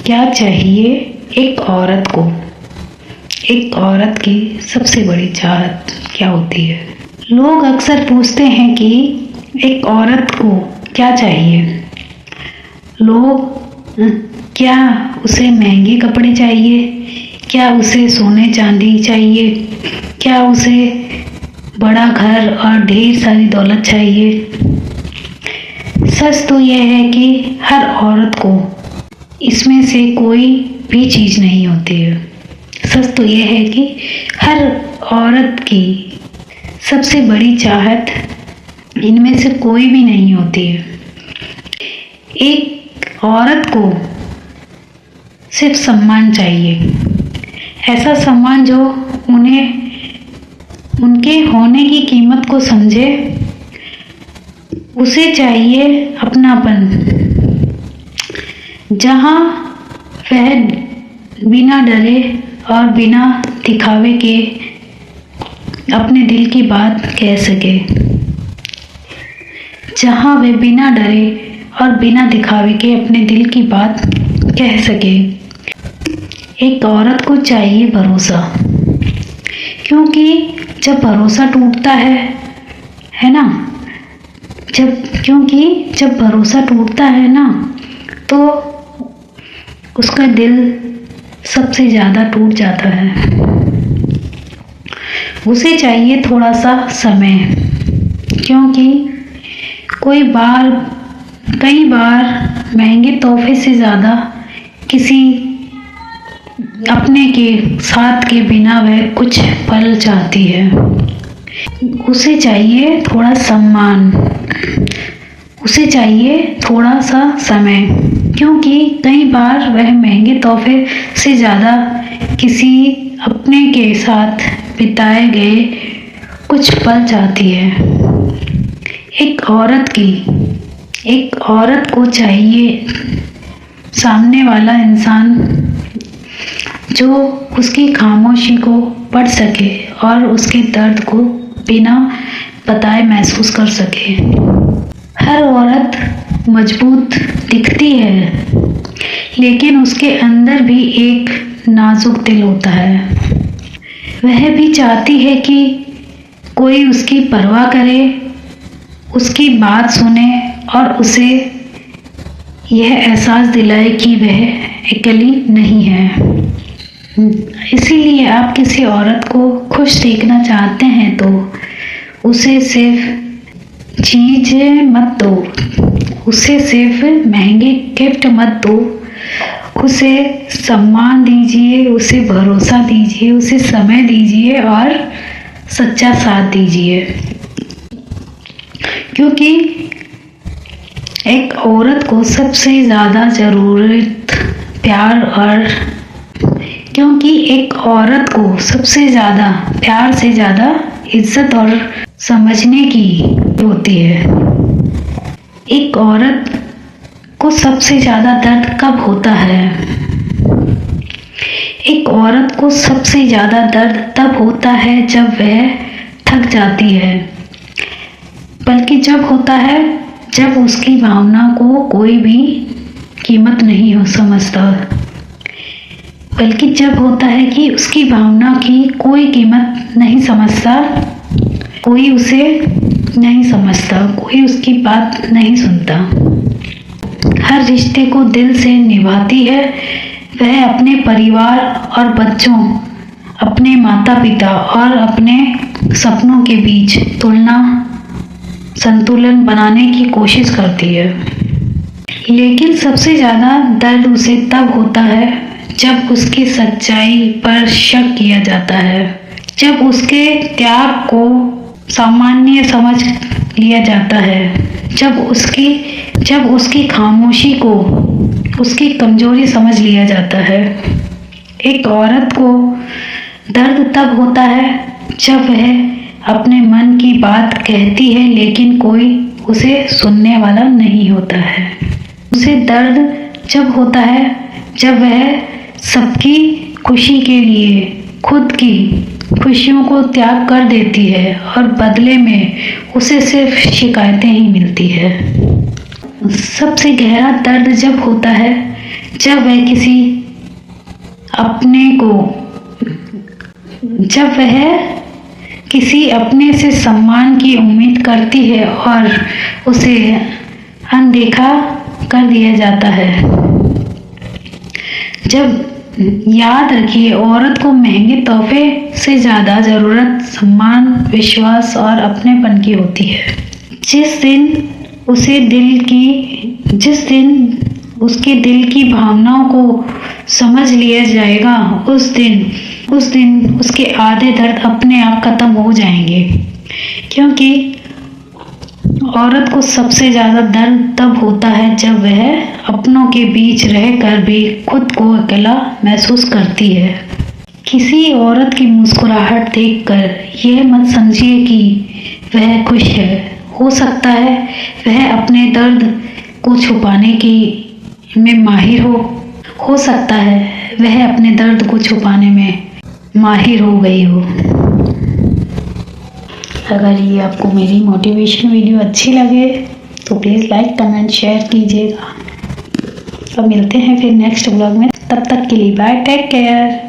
क्या चाहिए एक औरत को? एक औरत की सबसे बड़ी चाहत क्या होती है? लोग अक्सर पूछते हैं कि एक औरत को क्या चाहिए। लोग क्या उसे महंगे कपड़े चाहिए? क्या उसे सोने चांदी चाहिए? क्या उसे बड़ा घर और ढेर सारी दौलत चाहिए? सच तो यह है कि हर औरत को इसमें से कोई भी चीज़ नहीं होती है। सच तो यह है कि हर औरत की सबसे बड़ी चाहत इनमें से कोई भी नहीं होती है। एक औरत को सिर्फ सम्मान चाहिए, ऐसा सम्मान जो उन्हें उनके होने की कीमत को समझे। उसे चाहिए अपनापन, जहाँ वह बिना डरे और बिना दिखावे के अपने दिल की बात कह सके। जहाँ वह बिना डरे और बिना दिखावे के अपने दिल की बात कह सके। एक औरत को चाहिए भरोसा, क्योंकि जब भरोसा टूटता है ना, क्योंकि जब भरोसा टूटता है ना, तो उसका दिल सबसे ज़्यादा टूट जाता है। उसे चाहिए थोड़ा सा समय, क्योंकि कई बार महंगे तोहफे से ज़्यादा किसी अपने के साथ के बिना वह कुछ पल चाहती है। उसे चाहिए थोड़ा सम्मान, उसे चाहिए थोड़ा सा समय, क्योंकि कई बार वह महंगे तोहफे से ज़्यादा किसी अपने के साथ बिताए गए कुछ पल चाहती है। एक औरत को चाहिए सामने वाला इंसान जो उसकी खामोशी को पढ़ सके और उसके दर्द को बिना बताए महसूस कर सके। हर औरत मजबूत दिखती है, लेकिन उसके अंदर भी एक नाजुक दिल होता है। वह भी चाहती है कि कोई उसकी परवाह करे, उसकी बात सुने और उसे यह एहसास दिलाए कि वह अकेली नहीं है। इसीलिए आप किसी औरत को खुश देखना चाहते हैं तो उसे सिर्फ चीज़ें मत दो, उसे सिर्फ महंगे गिफ्ट मत दो, उसे सम्मान दीजिए, उसे भरोसा दीजिए, उसे समय दीजिए और सच्चा साथ दीजिए। क्योंकि एक औरत को सबसे ज़्यादा ज़रूरत प्यार और क्योंकि एक औरत को सबसे ज़्यादा प्यार से ज़्यादा इज्जत और समझने की होती है। एक औरत को सबसे ज़्यादा दर्द कब होता है? एक औरत को सबसे ज़्यादा दर्द तब होता है जब वह थक जाती है, बल्कि जब होता है जब उसकी भावना को कोई भी कीमत नहीं हो समझता, बल्कि जब होता है कि उसकी भावना की कोई कीमत नहीं समझता, कोई उसे नहीं समझता, कोई उसकी बात नहीं सुनता। हर रिश्ते को दिल से निभाती है। वह अपने परिवार और बच्चों, अपने माता पिता और अपने सपनों के बीच संतुलन बनाने की कोशिश करती है। लेकिन सबसे ज़्यादा दर्द उसे तब होता है जब उसकी सच्चाई पर शक किया जाता है, जब उसके त्याग को सामान्य समझ लिया जाता है, जब उसकी खामोशी को उसकी कमजोरी समझ लिया जाता है। एक औरत को दर्द तब होता है जब वह अपने मन की बात कहती है, लेकिन कोई उसे सुनने वाला नहीं होता है। उसे दर्द जब होता है जब वह सबकी खुशी के लिए खुद की खुशियों को त्याग कर देती है और बदले में उसे सिर्फ शिकायतें ही मिलती है। सबसे गहरा दर्द जब होता है जब वह किसी अपने से सम्मान की उम्मीद करती है और उसे अनदेखा कर दिया जाता है। याद रखिए, औरत को महंगे तोहफे से ज़्यादा ज़रूरत सम्मान, विश्वास और अपनेपन की होती है। जिस दिन उसके दिल की भावनाओं को समझ लिया जाएगा, उस दिन उसके आधे दर्द अपने आप खत्म हो जाएंगे। क्योंकि औरत को सबसे ज़्यादा दर्द तब होता है जब वह अपनों के बीच रहकर भी खुद को अकेला महसूस करती है। किसी औरत की मुस्कुराहट देखकर यह मत समझिए कि वह खुश है। हो सकता है वह अपने दर्द को छुपाने में माहिर हो सकता है वह अपने दर्द को छुपाने में माहिर हो गई हो। अगर ये आपको मेरी मोटिवेशन वीडियो अच्छी लगे तो प्लीज़ लाइक, कमेंट, शेयर कीजिएगा। अब मिलते हैं फिर नेक्स्ट व्लॉग में। तब तक के लिए बाय, टेक केयर।